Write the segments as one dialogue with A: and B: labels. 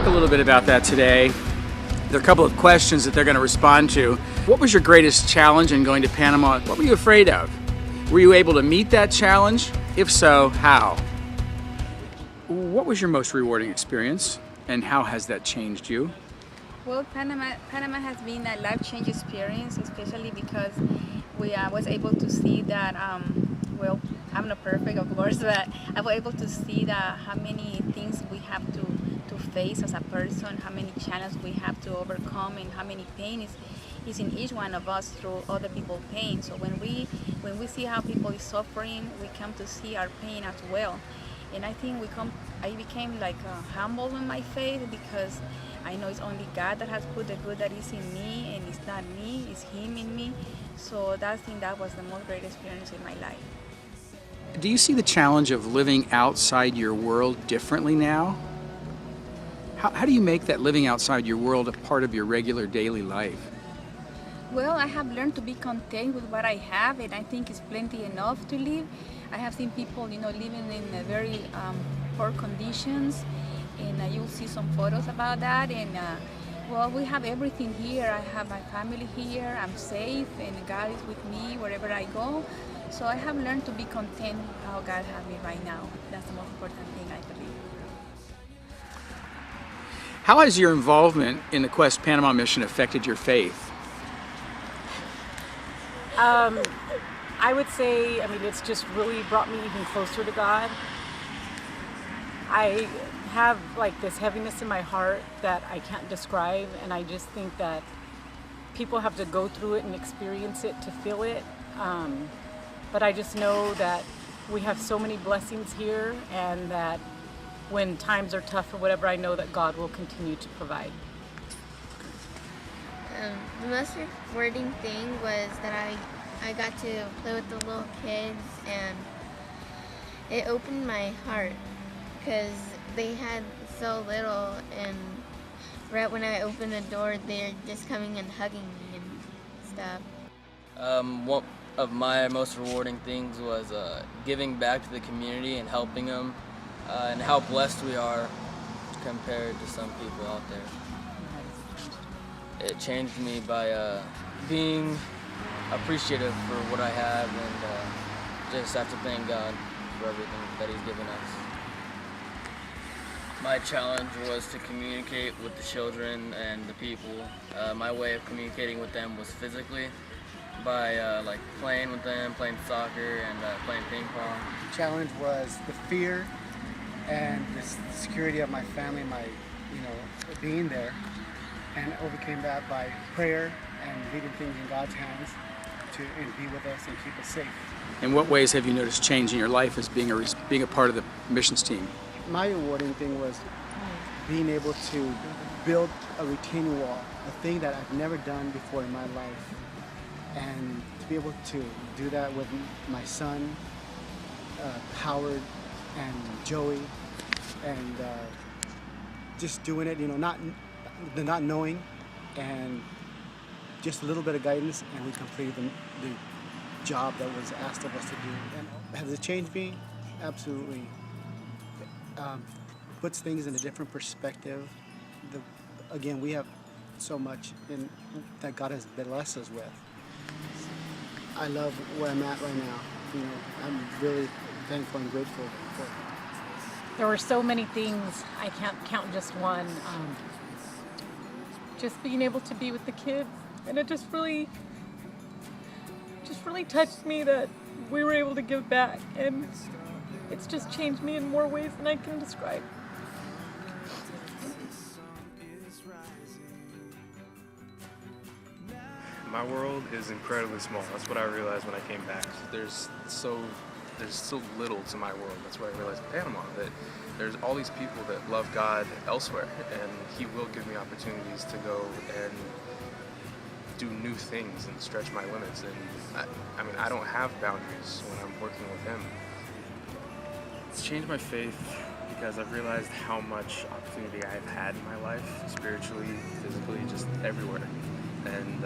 A: talk a little bit about that today. There are a couple of questions that they're going to respond to. What was your greatest challenge in going to Panama? What were you afraid of? Were you able to meet that challenge? If so, how? What was your most rewarding experience, and how has that changed you?
B: Well, Panama has been a life-changing experience, especially because we was able to see that, well, I'm not perfect, of course, but I was able to see that how many things we have to face as a person, how many challenges we have to overcome, and how many pain is in each one of us through other people's pain. So when we see how people is suffering, we come to see our pain as well. And I think I became like humble in my faith, because I know it's only God that has put the good that is in me, and it's not me, it's Him in me. So I think that was the most great experience in my life.
A: Do you see the challenge of living outside your world differently now? How do you make that living outside your world a part of your regular daily life?
B: Well, I have learned to be content with what I have, and I think it's plenty enough to live. I have seen people, living in very poor conditions, and you'll see some photos about that. And well, we have everything here. I have my family here. I'm safe, and God is with me wherever I go. So I have learned to be content how God has me right now. That's the most important thing, I believe.
A: How has your involvement in the Quest Panama mission affected your faith?
C: I would say, it's just really brought me even closer to God. I have like this heaviness in my heart that I can't describe, and I just think that people have to go through it and experience it to feel it. But I just know that we have so many blessings here, and that when times are tough or whatever, I know that God will continue to provide.
D: The most rewarding thing was that I got to play with the little kids, and it opened my heart because they had so little, and right when I opened the door, they're just coming and hugging me and stuff.
E: One of my most rewarding things was giving back to the community and helping them, and how blessed we are compared to some people out there. It changed me by being appreciative for what I have, and just have to thank God for everything that He's given us. My challenge was to communicate with the children and the people. My way of communicating with them was physically, by like playing with them, playing soccer, and playing ping pong.
F: The challenge was the fear and the security of my family, being there, and overcame that by prayer and leaving things in God's hands to be with us and keep us safe.
A: In what ways have you noticed change in your life as being a part of the missions team?
F: My rewarding thing was being able to build a retaining wall, a thing that I've never done before in my life, and to be able to do that with my son, Howard, and Joey, and just doing it, not knowing, and just a little bit of guidance, and we completed the job that was asked of us to do. And has it changed me? Absolutely. Puts things in a different perspective. Again, we have so much that God has blessed us with. I love where I'm at right now. I'm really thankful and grateful for it.
C: There were so many things, I can't count just one. Just being able to be with the kids, and it just really touched me that we were able to give back, and it's just changed me in more ways than I can describe.
G: My world is incredibly small. That's what I realized when I came back. There's so little to my world. That's what I realized in Panama, that there's all these people that love God elsewhere, and He will give me opportunities to go and do new things and stretch my limits. And I don't have boundaries when I'm working with Him. It's changed my faith because I've realized how much opportunity I've had in my life, spiritually, physically, just everywhere. And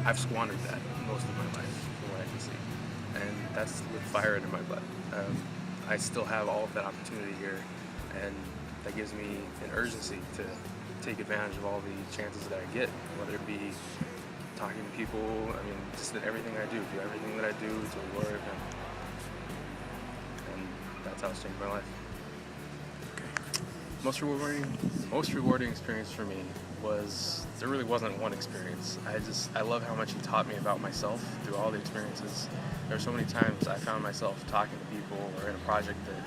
G: I've squandered that most of my life, from what I can see. And that's with fire under my butt. I still have all of that opportunity here, and that gives me an urgency to take advantage of all the chances that I get, whether it be talking to people, I mean, just in everything I do everything that I do to work, and that's how it's changed my life. Most rewarding experience for me was, there really wasn't one experience. I love how much he taught me about myself through all the experiences. There were so many times I found myself talking to people or in a project that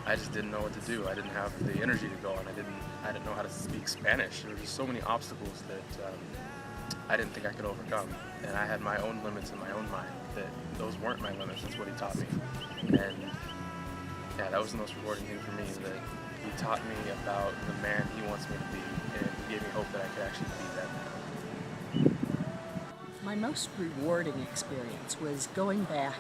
G: I just didn't know what to do. I didn't have the energy to go, and I didn't know how to speak Spanish. There were just so many obstacles that I didn't think I could overcome. And I had my own limits in my own mind, that those weren't my limits. That's what he taught me. And yeah, that was the most rewarding thing for me, that he taught me about the man he wants me to be, and he gave me hope that I could actually be that man.
H: My most rewarding experience was going back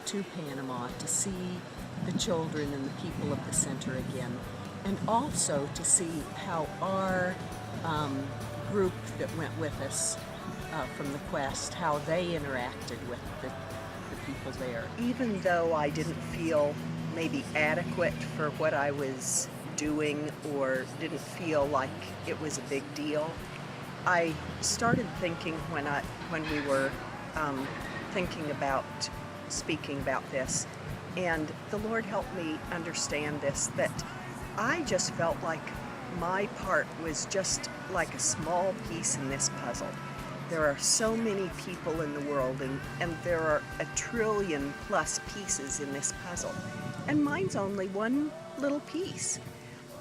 H: to Panama to see the children and the people of the center again, and also to see how our group that went with us from the Quest, how they interacted with the people there. Even though I didn't feel maybe adequate for what I was doing, or didn't feel like it was a big deal, I started thinking when we were thinking about speaking about this, and the Lord helped me understand this, that I just felt like my part was just like a small piece in this puzzle. There are so many people in the world, and there are 1 trillion plus pieces in this puzzle, and mine's only one little piece.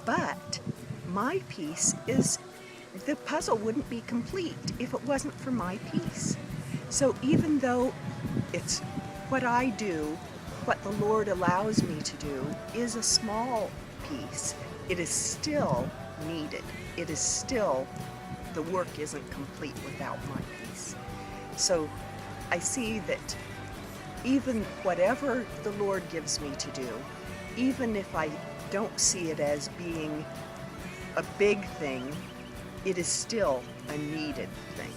H: But my piece is, the puzzle wouldn't be complete if it wasn't for my piece. So even though it's what I do, what the Lord allows me to do is a small piece, it is still needed. It is still, the work isn't complete without my piece. So I see that even whatever the Lord gives me to do, even if I don't see it as being a big thing, it is still a needed thing.